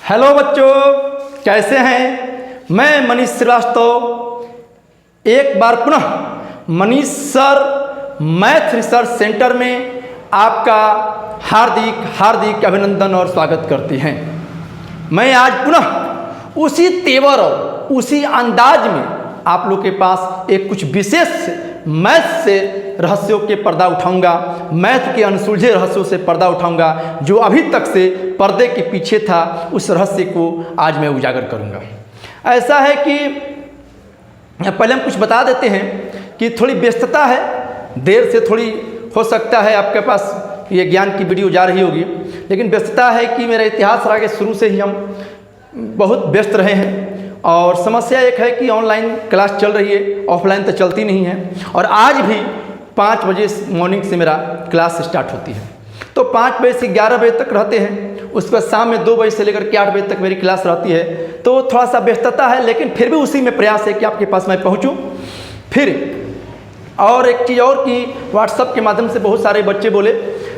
Hello बच्चों, कैसे हैं? मैं मनीष श्रीवास्तव एक बार पुनः Manish sir math research centre में आपका हार्दिक अभिनंदन और स्वागत करते हैं। मैं आज पुनः उसी तेवर और उसी अंदाज में आप लोग के पास एक कुछ विशेष मैथ से रहस्यों के पर्दा उठाऊंगा, मैथ के अनसुलझे रहस्यों से पर्दा उठाऊंगा। जो अभी तक से पर्दे के पीछे था उस रहस्य को आज मैं उजागर करूंगा। ऐसा है कि पहले हम कुछ बता देते हैं कि थोड़ी व्यस्तता है, देर से थोड़ी हो सकता है आपके पास ये ज्ञान की वीडियो जा रही होगी, लेकिन व्यस्तता है कि मेरा इतिहास रहा कि शुरू से ही हम बहुत व्यस्त रहे हैं। और समस्या एक है कि ऑनलाइन क्लास चल रही है, ऑफलाइन तो चलती नहीं है। और आज भी 5 बजे मॉर्निंग से मेरा क्लास स्टार्ट होती है, तो 5 बजे से 11 बजे तक रहते हैं। उसके बाद शाम में 2 बजे से लेकर के 8 बजे तक मेरी क्लास रहती है। तो थोड़ा सा व्यस्तता है, लेकिन फिर भी उसी में प्रयास है कि आपके पास मैं पहुंचूं। फिर और एक चीज़ और कि व्हाट्सएप के माध्यम से बहुत सारे बच्चे बोले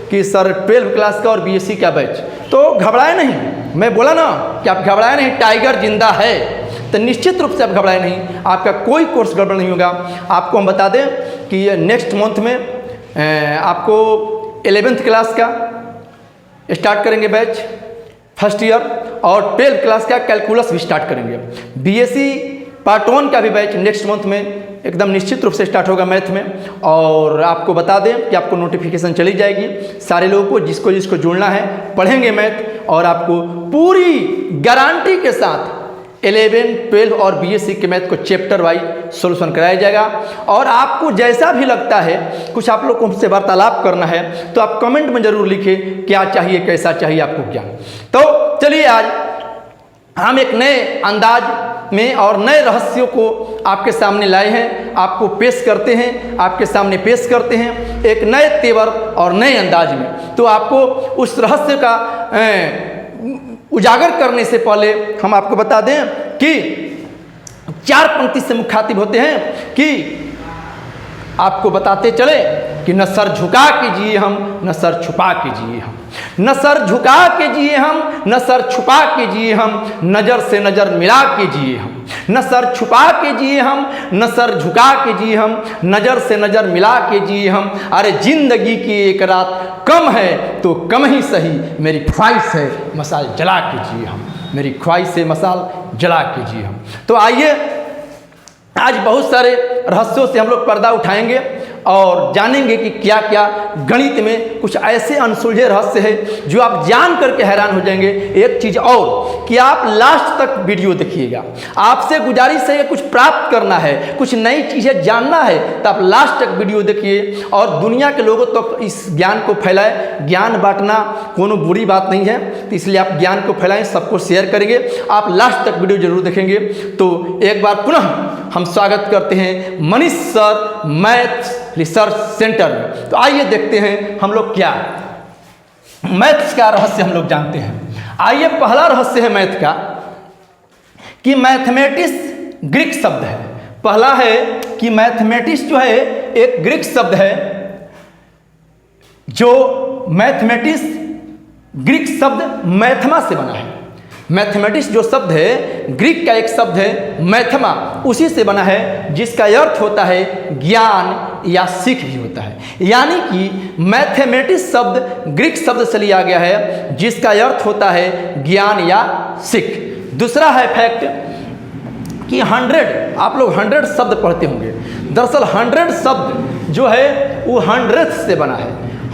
कि सर 12 क्लास का और बीएससी का बैच, तो घबराए नहीं। मैं बोला ना कि आप घबराए नहीं, टाइगर जिंदा है। तो निश्चित रूप से आप घबराए नहीं, आपका कोई कोर्स गड़बड़ नहीं होगा। आपको हम बता दें कि नेक्स्ट मंथ में आपको 11th क्लास का स्टार्ट करेंगे बैच फर्स्ट ईयर, और 12th क्लास का कैलकुलस भी स्टार्ट करेंगे। बीएससी पार्ट 1 का भी बैच नेक्स्ट मंथ में एकदम निश्चित रूप से स्टार्ट होगा मैथ में। और आपको बता दें कि आपको नोटिफिकेशन चली जाएगी सारे लोगों को, जिसको जिसको जुड़ना है पढ़ेंगे मैथ, और आपको पूरी गारंटी के साथ 11, 12 और बीएससी के मैथ को चैप्टर वाइज सॉल्यूशन कराया जाएगा। और आपको जैसा भी लगता है, कुछ आप लोग को हमसे वार्तालाप करना है, तो आप कमेंट में जरूर लिखें क्या चाहिए, कैसा चाहिए आपको ज्ञान। तो चलिए आज हम एक नए अंदाज में और नए रहस्यों को आपके सामने लाए हैं, आपको पेश करते हैं, आपके सामने पेश करते हैं एक नए तेवर और नए अंदाज में। तो आपको उस रहस्य का उजागर करने से पहले हम आपको बता दें कि 4 पंक्ति से मुखातिब होते हैं कि आपको बताते चले कि न सर झुका के जिए हम, न सर छुपा के जिए हम, न सर झुका के जिए हम, न सर छुपा के जिए हम, नजर से नजर मिला के जिए हम, न सर छुपा के जिए हम, न सर झुका के जिए हम, नजर से नजर मिला के जिए हम। अरे जिंदगी की एक रात कम है तो कम ही सही, मेरी ख्वाहिश है मसाल जला के जिए हम, मेरी ख्वाहिश है मसाल जला के जिए हम। तो आइए आज बहुत सारे रहस्यों से हम लोग पर्दा उठाएंगे और जानेंगे कि क्या क्या गणित में कुछ ऐसे अनसुलझे रहस्य हैं जो आप जान करके हैरान हो जाएंगे। एक चीज़ और कि आप लास्ट तक वीडियो देखिएगा, आपसे गुजारिश है कुछ प्राप्त करना है, कुछ नई चीज़ें जानना है, तो आप लास्ट तक वीडियो देखिए और दुनिया के लोगों तक तो इस ज्ञान को फैलाएं। ज्ञान बांटना कोनो बुरी बात नहीं है, तो इसलिए आप ज्ञान को फैलाएं, सबको शेयर करेंगे। आप लास्ट तक वीडियो जरूर देखेंगे। तो एक बार पुनः हम स्वागत करते हैं Manish sir math research centre में। तो आइए देखते हैं हम लोग क्या मैथ्स का रहस्य हम लोग जानते हैं। आइए पहला रहस्य है मैथ का कि मैथमेटिक्स ग्रीक शब्द है। पहला है कि मैथमेटिक्स जो है एक ग्रीक शब्द है, जो मैथमेटिक्स ग्रीक शब्द मैथमा से बना है। मैथमेटिक्स जो शब्द है ग्रीक का एक शब्द है मैथमा, उसी से बना है, जिसका अर्थ होता है ज्ञान या सीख भी होता है। यानी कि मैथमेटिक्स शब्द ग्रीक शब्द से लिया गया है, जिसका अर्थ होता है ज्ञान या सीख। दूसरा है फैक्ट कि 100, आप लोग 100 शब्द पढ़ते होंगे। दरअसल 100 शब्द जो है वो 100th से बना है।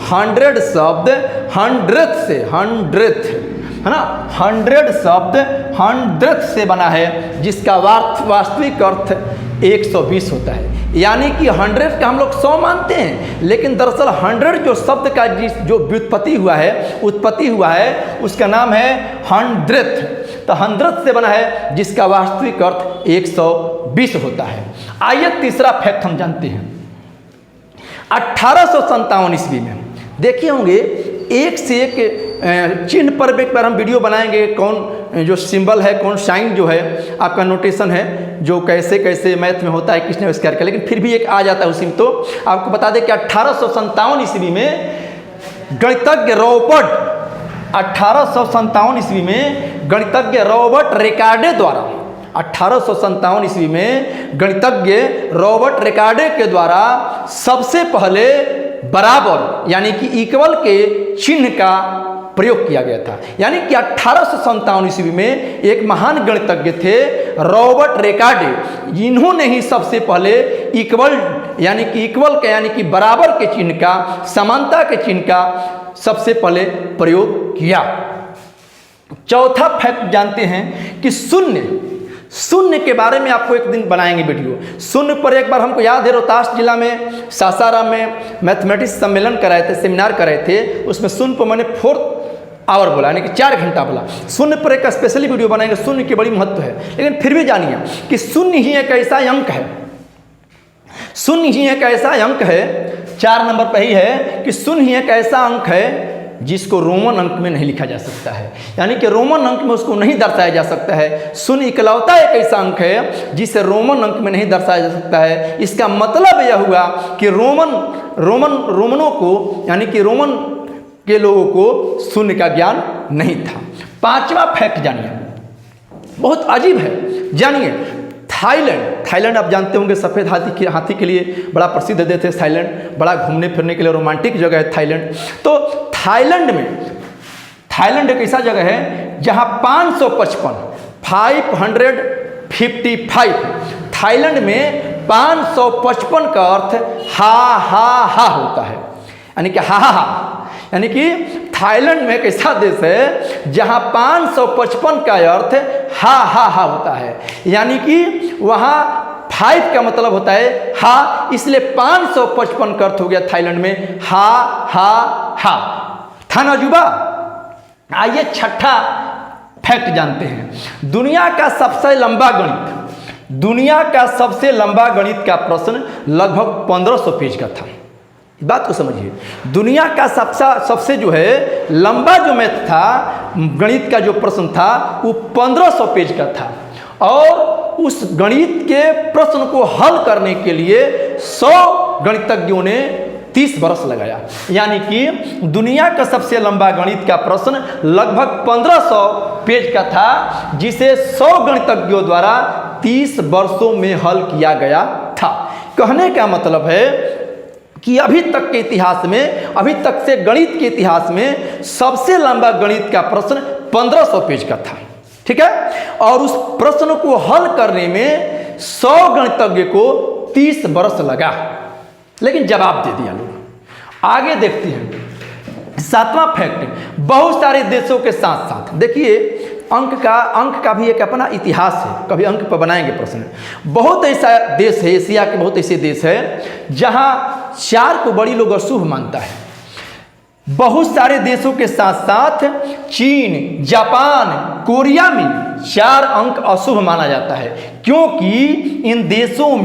100 शब्द 100th से, 100th है ना, 100 शब्द 100th से बना है, जिसका वास्तविक अर्थ 120 होता है। यानी कि 100 का हम लोग 100 मानते हैं, लेकिन दरअसल 100 जो शब्द का जो व्युत्पत्ति हुआ है उसका नाम है 100th। तो 100th से बना है, जिसका वास्तविक अर्थ 120 होता है। आइए तीसरा फैक्ट हम जानते हैं। 1857 ईस्वी में देखे होंगे एक से एक चिन्ह पर एक बार हम वीडियो बनाएंगे, कौन जो सिंबल है, कौन साइन जो है आपका नोटेशन है, जो कैसे कैसे मैथ में होता है, किसने आविष्कार किया, लेकिन फिर भी एक आ जाता है उसी में। तो आपको बता दें कि 1857 ईस्वी में गणितज्ञ रॉबर्ट 1857 ईस्वी में गणितज्ञ रॉबर्ट रिकार्डे द्वारा 1857 ईस्वी में गणितज्ञ रॉबर्ट रिकार्डे के द्वारा सबसे पहले बराबर यानी कि इक्वल के चिन्ह का प्रयोग किया गया था। यानी कि 1857 ईस्वी में एक महान गणितज्ञ थे रॉबर्ट रिकार्डे, इन्होंने ही सबसे पहले इक्वल यानी कि बराबर के चिन्ह का, समानता के चिन्ह का सबसे पहले प्रयोग किया। चौथा फैक्ट जानते हैं कि शून्य के बारे में आपको एक दिन बनाएंगे वीडियो। शून्य पर एक बार हमको याद है रोहतास जिला में सासाराम में मैथमेटिक्स सम्मेलन कराए थे, सेमिनार कराए थे, उसमें शून्य पर मैंने 4 आवर बोला यानी कि 4 घंटा बोला। शून्य पर एक स्पेशली वीडियो बनाएंगे, शून्य की बड़ी महत्व है। लेकिन फिर भी जानिए कि शून्य ही एक ऐसा अंक है, शून्य ही एक ऐसा अंक है, 4 नंबर पर ही है कि शून्य ही एक ऐसा अंक है जिसको रोमन अंक में नहीं लिखा जा सकता है, यानी कि रोमन अंक में उसको नहीं दर्शाया जा सकता है। शून्य इकलौता एक ऐसा अंक है जिसे रोमन अंक में नहीं दर्शाया जा सकता है। इसका मतलब यह हुआ कि रोमनों को यानी कि रोमन के लोगों को शून्य का ज्ञान नहीं था। 5वां फैक्ट जानिए, बहुत अजीब है, जानिए। थाईलैंड आप जानते होंगे सफ़ेद हाथी के लिए बड़ा प्रसिद्ध देश है थाईलैंड, बड़ा घूमने फिरने के लिए रोमांटिक जगह है थाईलैंड। तो थाईलैंड एक ऐसा जगह है जहां 555 थाईलैंड में 555 का अर्थ हा होता है, यानी कि हा यानी कि थाईलैंड में एक ऐसा देश है जहां 555 का अर्थ हा होता है, यानी कि वहां 5 का मतलब होता है हा, इसलिए 555 का अर्थ हो गया थाईलैंड में हा। था ना जुबा। आइए छठा फैक्ट जानते हैं। दुनिया का सबसे लंबा गणित का प्रश्न लगभग 1500 पेज का था। बात को समझिए, दुनिया का सबसे जो है लंबा जो मैथ था, गणित का जो प्रश्न था वो 1500 पेज का था, और उस गणित के प्रश्न को हल करने के लिए 100 गणितज्ञों ने 30 वर्ष लगाया। यानी कि दुनिया का सबसे लंबा गणित का प्रश्न लगभग 1500 पेज का था, जिसे 100 गणितज्ञों द्वारा 30 वर्षों में हल किया गया था। कहने का मतलब है कि अभी तक से गणित के इतिहास में सबसे लंबा गणित का प्रश्न 1500 पेज का था, ठीक है। और उस प्रश्न को हल करने में 100 गणितज्ञ को 30 वर्ष लगा, लेकिन जवाब दे दिया लोग। आगे देखते हैं 7वां फैक्ट। बहुत सारे देशों के साथ साथ देखिए अंक का भी एक अपना इतिहास है, कभी अंक पर बनाएंगे प्रश्न। बहुत ऐसा देश है, एशिया के बहुत ऐसे देश है जहां 4 को बड़ी लोग अशुभ मानता है। बहुत सारे देशों के साथ साथ चीन, जापान, कोरिया में 4 अंक अशुभ माना जाता है, क्योंकि इन देशों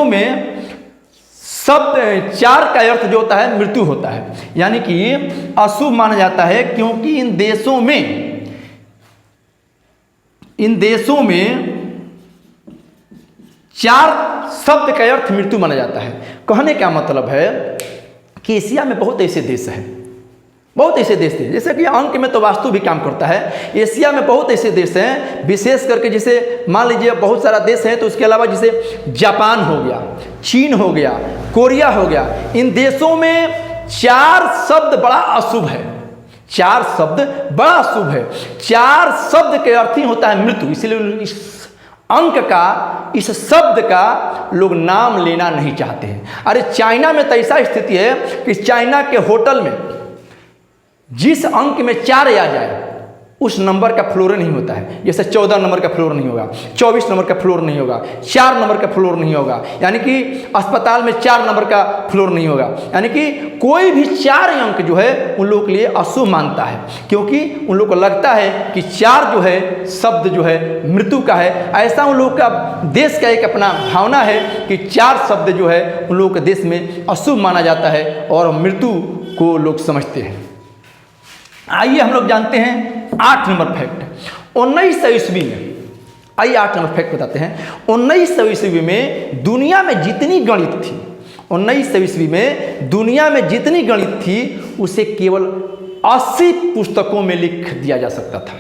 में शब्द 4 का अर्थ जो होता है मृत्यु होता है, यानी कि अशुभ माना जाता है, क्योंकि इन देशों में 4 शब्द का अर्थ मृत्यु माना जाता है। कहने का मतलब है कि एशिया में बहुत ऐसे देश हैं, जैसे कि अंक में तो वास्तु भी काम करता है। एशिया में बहुत ऐसे देश हैं, विशेष करके जैसे मान लीजिए बहुत सारा देश है, तो उसके अलावा जैसे जापान हो गया, चीन हो गया, कोरिया हो गया, इन देशों में 4 शब्द बड़ा अशुभ है। 4 शब्द बड़ा अशुभ है। 4 शब्द के अर्थ ही होता है मृत्यु, इसलिए इस अंक का, इस शब्द का लोग नाम लेना नहीं चाहते हैं। अरे चाइना में तो ऐसा स्थिति है कि चाइना के होटल में जिस अंक में 4 आ जाए उस नंबर का फ्लोर नहीं होता है। जैसे 14 नंबर का फ्लोर नहीं होगा, 24 नंबर का फ्लोर नहीं होगा, 4 नंबर का फ्लोर नहीं होगा, यानी कि अस्पताल में 4 नंबर का फ्लोर नहीं होगा। यानी कि कोई भी 4 अंक जो है उन लोगों के लिए अशुभ मानता है, क्योंकि उन लोगों को लगता है कि 4 जो है शब्द जो है मृत्यु का है। ऐसा उन लोगों का देश का एक अपना भावना है कि 4 शब्द जो है उन लोगों के देश में अशुभ माना जाता है और मृत्यु को लोग समझते हैं। आइए हम लोग जानते हैं 8 नंबर फैक्ट। 1900 ईस्वी में, आइए 8 नंबर फैक्ट बताते हैं। 1900 ईस्वी में दुनिया में जितनी गणित थी 1900 ईस्वी में दुनिया में जितनी गणित थी उसे केवल 80 पुस्तकों में लिख दिया जा सकता था।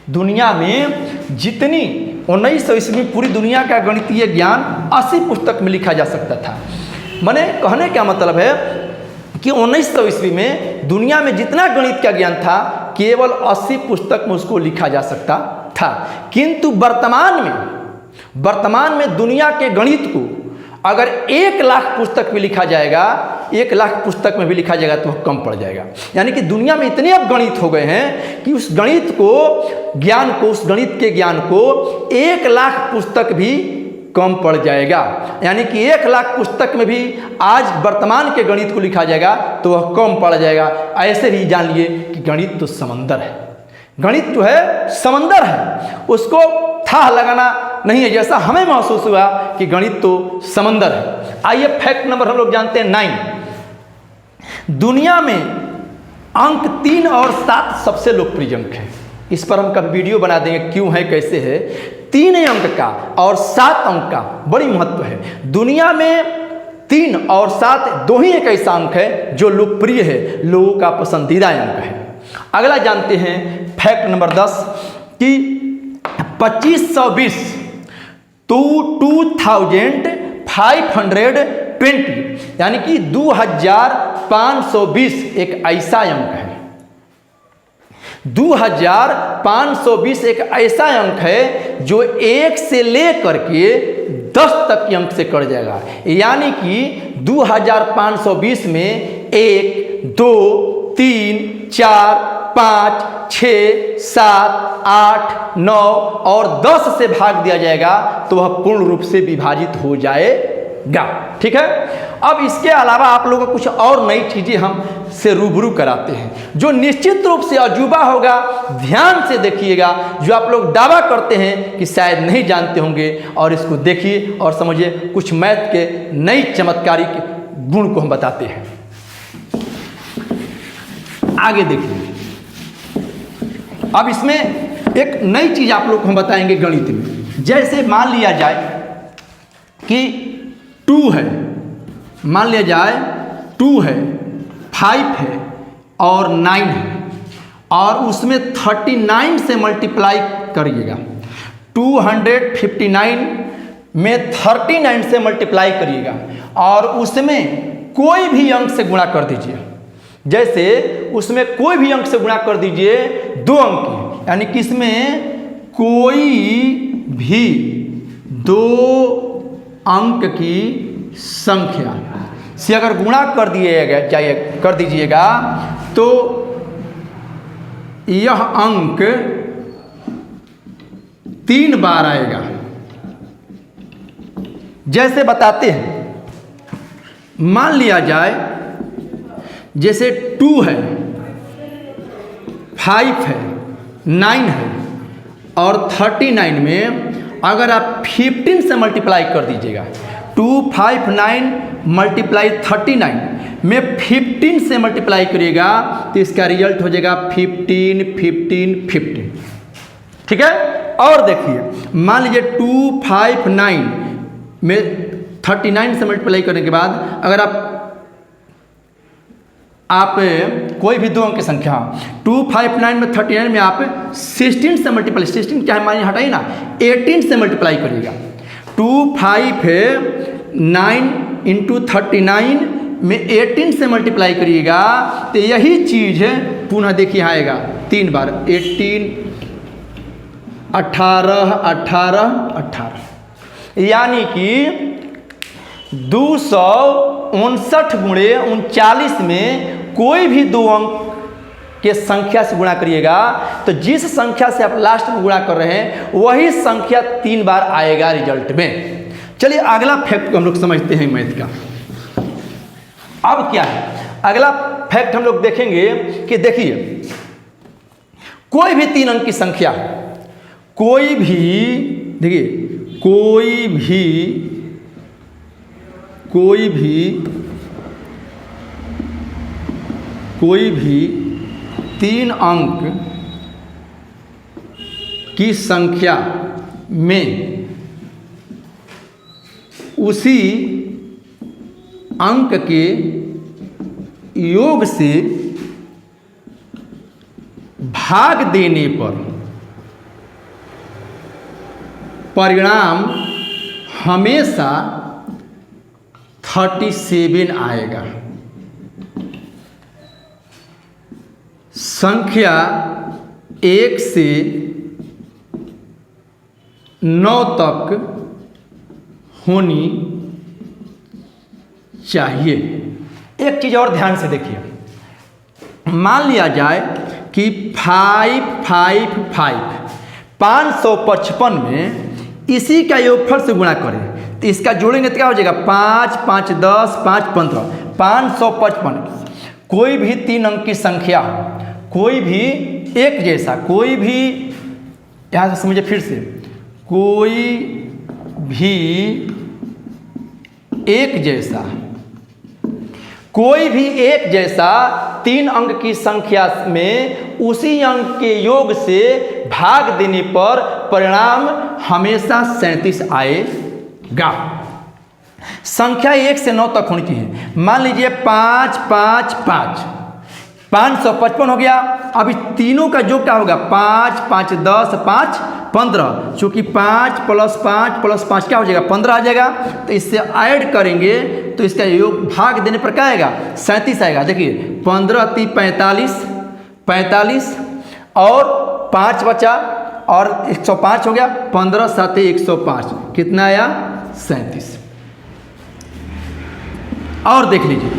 दुनिया में जितनी 1900 ईस्वी में पूरी दुनिया का गणितीय ज्ञान 80 पुस्तक में लिखा जा सकता था। मैंने कहने का मतलब है कि 1900 ईस्वी में दुनिया में जितना गणित का ज्ञान था केवल 80 पुस्तक में उसको लिखा जा सकता था। किंतु वर्तमान में दुनिया के गणित को अगर 1 लाख पुस्तक में लिखा जाएगा, 1 लाख पुस्तक में भी लिखा जाएगा तो कम पड़ जाएगा। यानी कि दुनिया में इतने अब गणित हो गए हैं कि उस गणित के ज्ञान को 1 लाख पुस्तक भी कम पड़ जाएगा। यानी कि 1 लाख पुस्तक में भी आज वर्तमान के गणित को लिखा जाएगा तो वह कम पड़ जाएगा। ऐसे ही जान लिए कि गणित तो समंदर है, गणित जो है समंदर है, उसको था लगाना नहीं है, जैसा हमें महसूस हुआ कि गणित तो समंदर है। आइए फैक्ट नंबर हम लोग जानते हैं 9। दुनिया में अंक 3 और 7 सबसे लोकप्रिय अंक है। इस पर हम कभी वीडियो बना देंगे क्यों है कैसे है। 3 अंक का और 7 अंक का बड़ी महत्व है। दुनिया में 3 और 7 दो ही एक ऐसा अंक है जो लोकप्रिय है, लोगों का पसंदीदा अंक है। अगला जानते हैं फैक्ट नंबर 10 कि 2520 to 2520 यानी कि 2520 एक ऐसा अंक है। 2520 एक ऐसा अंक है जो 1 से लेकर के 10 तक के अंक से कट जाएगा। यानी कि 2520 में 1, 2, 3, 4, 5, 6, 7, 8, 9 और 10 से भाग दिया जाएगा तो वह पूर्ण रूप से विभाजित हो जाएगा। ठीक है। अब इसके अलावा आप लोगों को कुछ और नई चीजें हम से रूबरू कराते हैं जो निश्चित रूप से अजूबा होगा। ध्यान से देखिएगा, जो आप लोग दावा करते हैं कि शायद नहीं जानते होंगे, और इसको देखिए और समझिए। कुछ मैथ के नई चमत्कारिक गुण को हम बताते हैं। आगे देखिए, अब इसमें एक नई चीज आप लोग को हम बताएंगे गणित में। जैसे मान लिया जाए कि 2 है, मान लिया जाए 2 है, 5 है और 9 है, और उसमें 39 से मल्टीप्लाई करिएगा। 259 में 39 से मल्टीप्लाई करिएगा और उसमें कोई भी अंक से गुणा कर दीजिए। जैसे उसमें कोई भी अंक से गुणा कर दीजिए 2 अंक की, यानी कि इसमें कोई भी 2 अंक की संख्या से अगर गुणा कर दीजिएगा तो यह अंक 3 बार आएगा। जैसे बताते हैं, मान लिया जाए जैसे 2 है, 5 है, 9 है और 39 में अगर आप 15 से मल्टीप्लाई कर दीजिएगा, 259 मल्टीप्लाई 39 में 15 से मल्टीप्लाई करिएगा तो इसका रिजल्ट हो जाएगा 15, 15, 15। ठीक है। और देखिए, मान लीजिए 259 में 39 से मल्टीप्लाई करने के बाद अगर आप कोई भी 2 अंक की संख्या 259 में 39 में आप 16 से मल्टीप्लाई, 16 क्या है मानिए हटाइए ना, 18 से मल्टीप्लाई करिएगा। 259 इंटू 39 में 18 से मल्टीप्लाई करिएगा तो यही चीज़ पुनः देखिए आएगा 3 बार, 18, 18, 18, 18, यानी कि 259 गुणे 39 में कोई भी 2 अंक के संख्या से गुणा करिएगा तो जिस संख्या से आप लास्ट में गुणा कर रहे हैं वही संख्या 3 बार आएगा रिजल्ट में। चलिए अगला फैक्ट को हम लोग समझते हैं मैथ का। अब क्या है अगला फैक्ट हम लोग देखेंगे कि देखिए, कोई भी 3 अंक की संख्या, कोई भी 3 अंक की संख्या में उसी अंक के योग से भाग देने पर परिणाम हमेशा 37 आएगा। संख्या 1 से 9 तक होनी चाहिए। एक चीज़ और ध्यान से देखिए, मान लिया जाए कि 555 में इसी का योगफल से गुणा करें तो इसका जोड़ेंगे तो क्या हो जाएगा, 5 5 10 5 15 555। कोई भी 3 अंक की संख्या, कोई भी एक जैसा, कोई भी, यहाँ से समझिए फिर से, कोई भी एक जैसा, कोई भी एक जैसा 3 अंक की संख्या में उसी अंक के योग से भाग देने पर परिणाम हमेशा 37 आएगा। संख्या 1 से 9 तक होनी चाहिए। मान लीजिए 5 5 5 555 हो गया। अभी तीनों का योग क्या होगा, 5 5 10 5 15, चूँकि 5 + 5 + 5 क्या हो जाएगा, 15 आ जाएगा। तो इससे ऐड करेंगे तो इसका योग भाग देने पर क्या आएगा, 37 आएगा। देखिए 15 × 3 = 45 और 5 बचा और 105 हो गया, 15 × 7 = 105, कितना आया, 37। और देख लीजिए,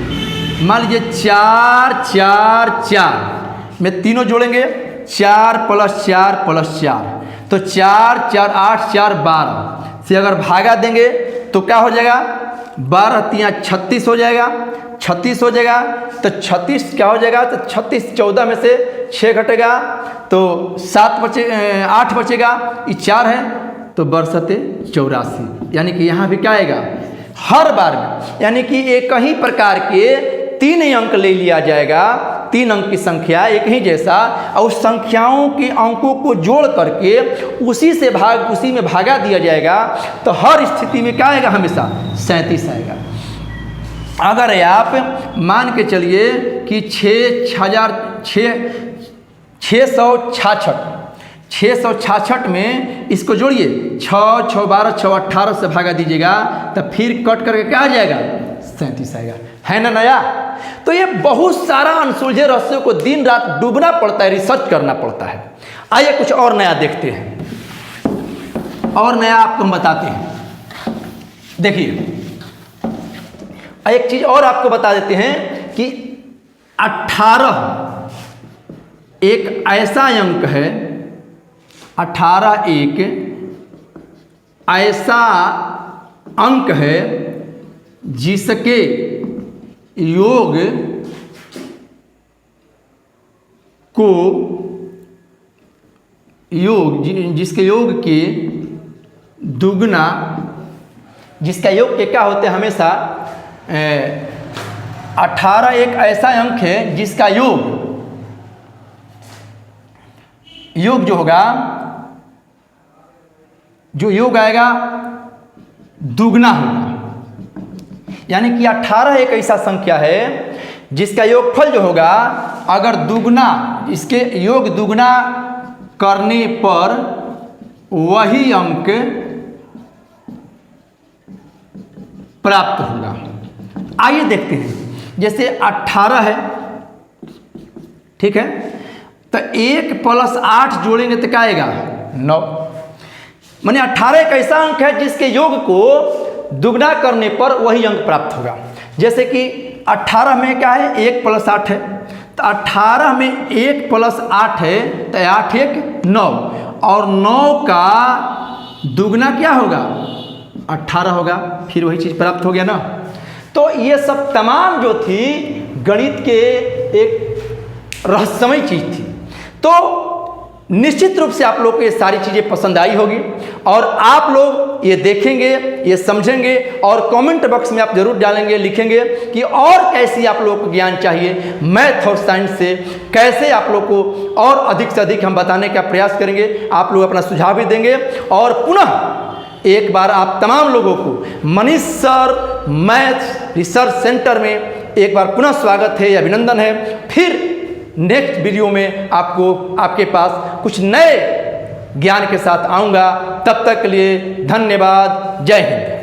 मान लीजिए 4 4 4 में तीनों जोड़ेंगे, 4 + 4 + 4, तो 4 4 8 4 12 से अगर भागा देंगे तो क्या हो जाएगा, 12 × 3 = 36 हो जाएगा, 36 हो जाएगा। तो 36 क्या हो जाएगा, तो 36 14 में से 6 घटेगा तो 8 बचेगा, ये 4 है तो बरसते 84। यानी कि यहाँ भी क्या आएगा, हर बार में, यानी कि एक ही प्रकार के 3 अंक ले लिया जाएगा, 3 अंक की संख्या एक ही जैसा, और उस संख्याओं के अंकों को जोड़ करके उसी में भागा दिया जाएगा तो हर स्थिति में क्या आएगा, हमेशा 37 आएगा। अगर आप मान के चलिए कि 666 में इसको जोड़िए, 6 6 12 6 18 से भागा दीजिएगा तो फिर कट करके क्या आ जाएगा, 37 आएगा, है ना नया। तो ये बहुत सारा अनसुलझे रहस्यों को दिन रात डूबना पड़ता है, रिसर्च करना पड़ता है। आइए कुछ और नया देखते हैं, और नया आपको हम बताते हैं। देखिए एक चीज और आपको बता देते हैं कि 18 एक ऐसा अंक है, 18 एक ऐसा अंक है जिसके योग को जिसके योग के दुगना, जिसका योग के क्या होते हैं हमेशा, 18 एक ऐसा अंक है जिसका योग जो होगा, जो योग आएगा दुगना होगा। यानी कि 18 एक ऐसा संख्या है जिसका योगफल जो होगा, अगर दुगना, इसके योग दुगना करने पर वही अंक प्राप्त होगा। आइए देखते हैं, जैसे 18 है, ठीक है, तो 1 + 8 जोड़ेंगे तो क्या आएगा, 9। माने 18 एक ऐसा अंक है जिसके योग को दुगना करने पर वही अंक प्राप्त होगा। जैसे कि 18 में क्या है, 1 + 8 है, तो 18 में 1 + 8 है तो 8 1 9, और 9 का दुगना क्या होगा, 18 होगा, फिर वही चीज़ प्राप्त हो गया ना। तो ये सब तमाम जो थी गणित के एक रहस्यमय चीज़ थी। तो निश्चित रूप से आप लोग को ये सारी चीज़ें पसंद आई होगी और आप लोग ये देखेंगे, ये समझेंगे और कमेंट बॉक्स में आप जरूर डालेंगे, लिखेंगे कि और कैसी आप लोग को ज्ञान चाहिए, मैथ और साइंस से कैसे आप लोग को और अधिक से अधिक हम बताने का प्रयास करेंगे। आप लोग अपना सुझाव भी देंगे और पुनः एक बार आप तमाम लोगों को Manish sir math research centre में एक बार पुनः स्वागत है, अभिनंदन है। फिर नेक्स्ट वीडियो में आपके पास कुछ नए ज्ञान के साथ आऊँगा। तब तक के लिए धन्यवाद। जय हिंद।